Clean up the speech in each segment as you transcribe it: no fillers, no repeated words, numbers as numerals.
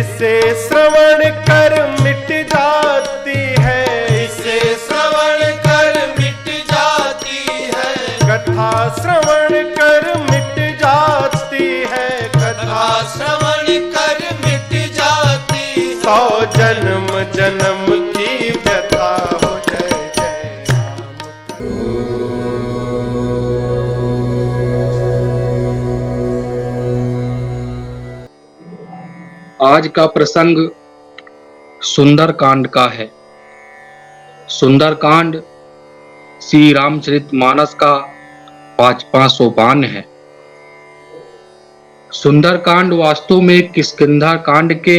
इसे श्रवण कर मिट जाती है, इसे श्रवण कर मिट जाती है, कथा श्रवण कर मिट जाती है, कथा श्रवण कर मिट जाती है। 100 जन्म जन्म की व्यथा हो। जय जय राम। आज का प्रसंग सुंदरकांड का है। सुंदरकांड श्री रामचरितमानस का 5वां सोपान है। सुंदरकांड वास्तव में किष्किंधा कांड के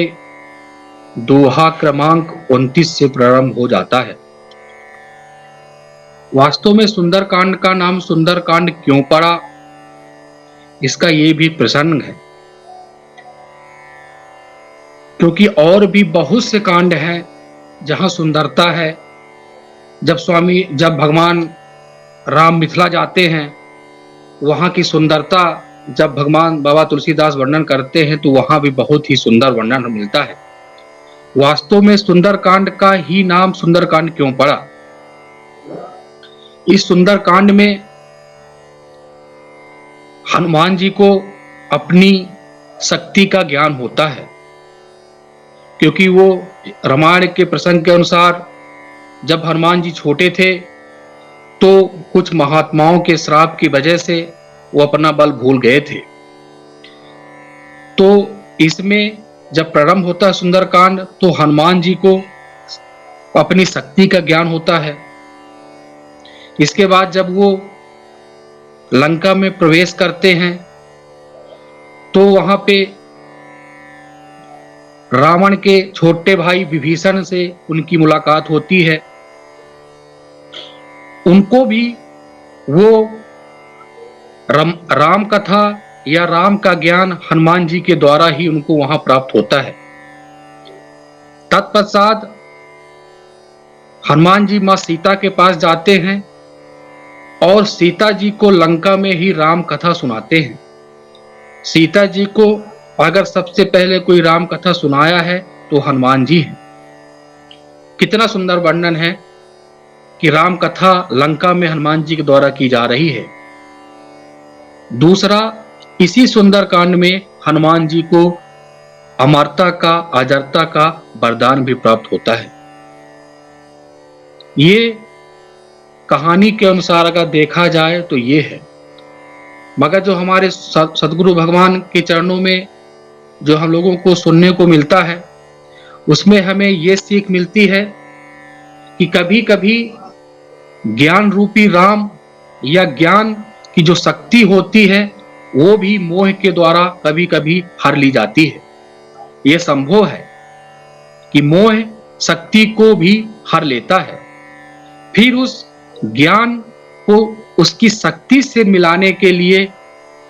दोहा क्रमांक 29 से प्रारंभ हो जाता है। वास्तव में सुंदरकांड का नाम सुंदरकांड क्यों पड़ा, इसका ये भी प्रसंग है, क्योंकि और भी बहुत से कांड हैं जहां सुंदरता है। जब भगवान राम मिथिला जाते हैं, वहां की सुंदरता जब भगवान बाबा तुलसीदास वर्णन करते हैं तो वहां भी बहुत ही सुंदर वर्णन मिलता है। वास्तव में सुंदरकांड का ही नाम सुंदरकांड क्यों पड़ा? इस सुंदरकांड में हनुमान जी को अपनी शक्ति का ज्ञान होता है, क्योंकि वो रामायण के प्रसंग के अनुसार जब हनुमान जी छोटे थे तो कुछ महात्माओं के श्राप की वजह से वो अपना बल भूल गए थे। तो इसमें जब प्रारंभ होता है सुंदरकांड तो हनुमान जी को अपनी शक्ति का ज्ञान होता है। इसके बाद जब वो लंका में प्रवेश करते हैं तो वहां पे रावण के छोटे भाई विभीषण से उनकी मुलाकात होती है। उनको भी वो राम कथा या राम का ज्ञान हनुमान जी के द्वारा ही उनको वहां प्राप्त होता है। तत्पश्चात हनुमान जी मां सीता के पास जाते हैं और सीता जी को लंका में ही राम कथा सुनाते हैं। सीता जी को अगर सबसे पहले कोई राम कथा सुनाया है तो हनुमान जी हैं। कितना सुंदर वर्णन है कि राम कथा लंका में हनुमान जी के द्वारा की जा रही है। दूसरा, इसी सुंदर कांड में हनुमान जी को अमरता का, अजरता का वरदान भी प्राप्त होता है। ये कहानी के अनुसार अगर देखा जाए तो ये है, मगर जो हमारे सदगुरु भगवान के चरणों में जो हम लोगों को सुनने को मिलता है उसमें हमें ये सीख मिलती है कि कभी कभी ज्ञान रूपी राम या ज्ञान की जो शक्ति होती है वो भी मोह के द्वारा कभी कभी हर ली जाती है। ये संभव है कि मोह शक्ति को भी हर लेता है, फिर उस ज्ञान को उसकी शक्ति से मिलाने के लिए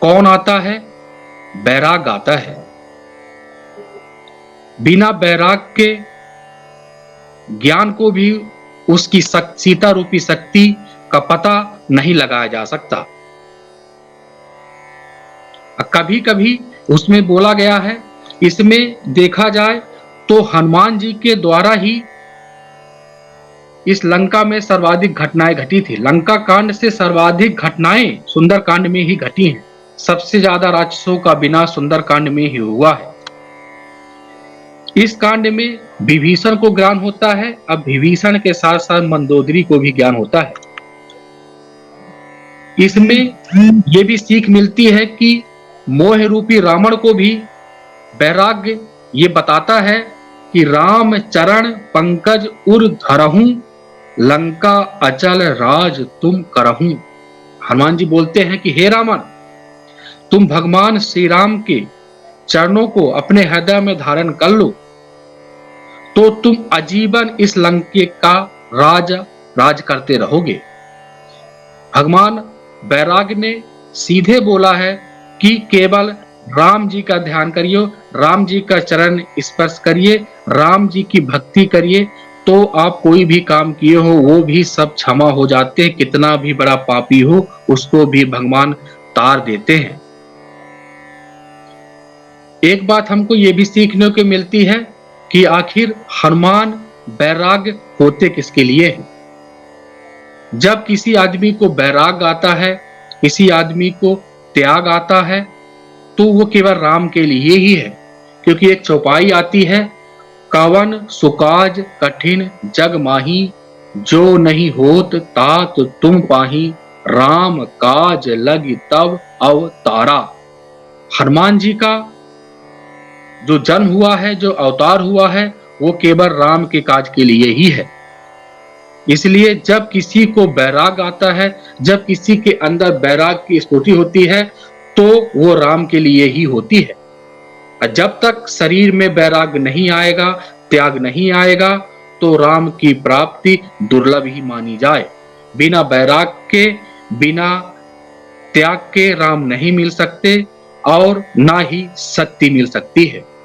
कौन आता है? बैराग आता है। बिना बैराग के ज्ञान को भी उसकी सीता रूपी शक्ति का पता नहीं लगाया जा सकता। कभी कभी उसमें बोला गया है, इसमें देखा जाए तो हनुमान जी के द्वारा ही इस लंका में सर्वाधिक घटनाएं घटी थी। लंका कांड से सर्वाधिक घटनाएं सुंदर कांड में ही घटी हैं। सबसे ज्यादा राक्षसों का विनाश सुंदर कांड में ही हुआ है। इस कांड में विभीषण को ज्ञान होता है। अब विभीषण के साथ साथ मंदोदरी को भी ज्ञान होता है। इसमें यह भी सीख मिलती है कि मोह रूपी रावण को भी वैराग्य ये बताता है कि राम चरण पंकज उर धरहूं, लंका अचल राज तुम करहूं। हनुमान जी बोलते हैं कि हे रावण, तुम भगवान श्री राम के चरणों को अपने हृदय में धारण कर लो तो तुम आजीवन इस लंके का राज करते रहोगे। भगवान वैराग्य ने सीधे बोला है कि केवल राम जी का ध्यान करिए, राम जी का चरण स्पर्श करिए, राम जी की भक्ति करिए, तो आप कोई भी काम किए हो वो भी सब क्षमा हो जाते हैं। कितना भी बड़ा पापी हो उसको भी भगवान तार देते हैं। एक बात हमको ये भी सीखने को मिलती है कि आखिर हनुमान वैराग्य होते किसके लिए हैं। जब किसी आदमी को वैराग्य आता है, किसी आदमी को त्याग आता है, तो वो केवल राम के लिए ही है। क्योंकि एक चौपाई आती है, कवन सुकाज कठिन जग माही, जो नहीं होत तात तुम पाही, राम काज लगी तब अवतारा। हनुमान जी का जो जन्म हुआ है, जो अवतार हुआ है, वो केवल राम के काज के लिए ही है। इसलिए जब किसी को वैराग आता है, जब किसी के अंदर वैराग की स्फूर्ति होती है, तो वो राम के लिए ही होती है। और जब तक शरीर में वैराग नहीं आएगा, त्याग नहीं आएगा, तो राम की प्राप्ति दुर्लभ ही मानी जाए। बिना वैराग के, बिना त्याग के राम नहीं मिल सकते और ना ही शक्ति मिल सकती है।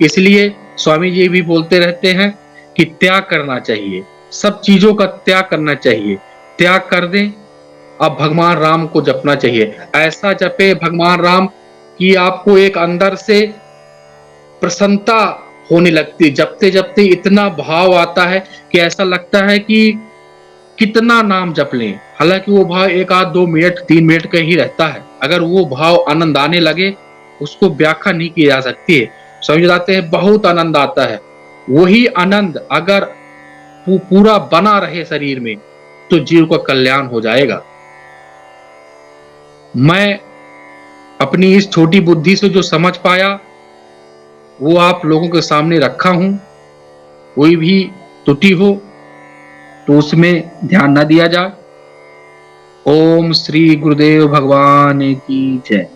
इसलिए स्वामी जी भी बोलते रहते हैं कि त्याग करना चाहिए, सब चीजों का त्याग करना चाहिए। त्याग कर दें, अब भगवान राम को जपना चाहिए। ऐसा जपे भगवान राम कि आपको एक अंदर से प्रसन्नता होने लगती। जपते जपते इतना भाव आता है कि ऐसा लगता है कि कितना नाम जप लें। हालांकि वो भाव 1 आध 2 मिनट 3 मिनट का ही रहता है। अगर वो भाव आनंद आने लगे, उसको व्याख्या नहीं की जा सकती है। समझ जाते हैं, बहुत आनंद आता है। वही आनंद अगर पूरा बना रहे शरीर में, तो जीव का कल्याण हो जाएगा। मैं अपनी इस छोटी बुद्धि से जो समझ पाया, वो आप लोगों के सामने रखा हूं। कोई भी त्रुटि हो तो उसमें ध्यान न दिया जाए। ओम श्री गुरुदेव भगवान की जय।